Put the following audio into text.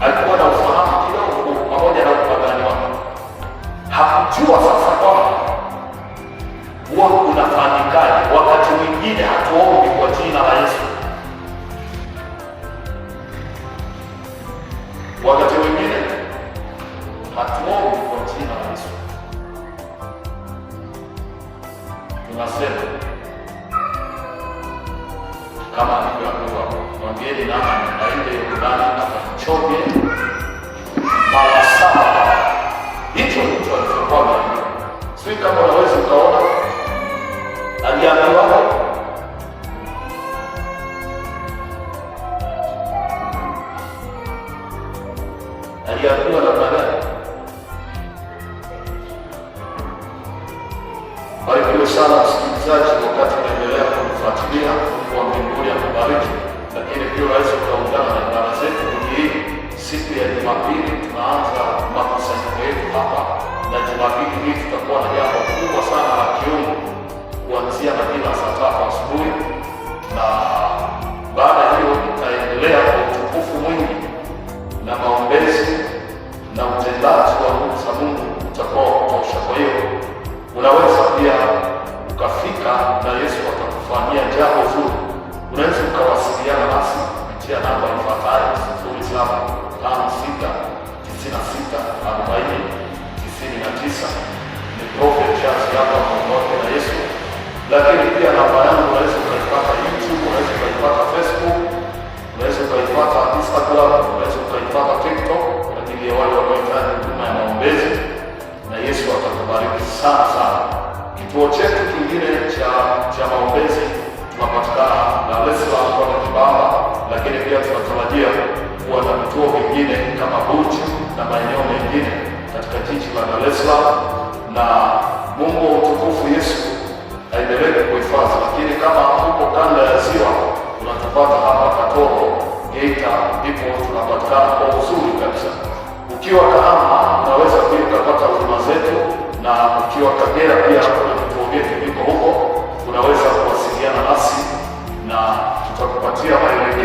alikuwa na ufahamu kidogo pamoja na upagani wake. Hakujua sasa kwamba huwa unafanyikaje. Wakati mwingine hatuombi kwa jina la Yesu, wakati mwingine hatuombi kwa jina la Yesu, tunasema kama alivyoambiwa, mwambieni Naamani aende Yordani akachoge mara 7. Hicho ndicho alichokuwa ameambiwa. Sijui kama unaweza ukaona aliambiwa namna gani? Barikiwe sana msikilizaji, wakati unaendelea kufuatilia. Mungu wa mbinguni akubariki. Lakini pia unaweza ukaungana na ibada zetu wiki hii. Siku ya Jumapili tunaanza makusanyiko yetu hapa, na Jumapili hii tutakuwa na jambo kubwa sana la kiungu kuanzia majira saa 3 asubuhi, na baada ya hiyo itaendelea kwa utukufu mwingi na maombezi na utendaji wa nguvu za Mungu utakuwa wa kutosha. Kwa hiyo unaweza pia ukafika na Yesu atakufanyia jambo zuri. Unaweza ukawasiliana nasi kupitia namba ifuatayo 0756964099. Ni Prophet Charles hapa pamoja na Yesu. Lakini pia namba yangu unaweza ukaipata YouTube, unaweza ukaipata Facebook, unaweza ukaipata Instagram, unaweza ukaipata TikTok kwa ajili ya wale wanaohitaji huduma ya maombezi, na Yesu atakubariki sana sana. Kituo chetu kingine cha maombezi tunapatikana Dar es Salaam kwa Kibamba, lakini pia tunatarajia kuwa na vituo vingine kama Bunju na maeneo mengine katika jiji la Dar es Salaam, na Mungu wa utukufu Yesu aendelee kuhifadhi. Lakini kama huko kanda ya Ziwa unatupata hapa Katoro, Geita, ndipo tunapatikana kwa uzuri kabisa. Ukiwa Kahama unaweza pia ukapata huduma zetu, na ukiwa Kagera pia kuna vituo vyetu viko huko, unaweza kuwasiliana nasi na tutakupatia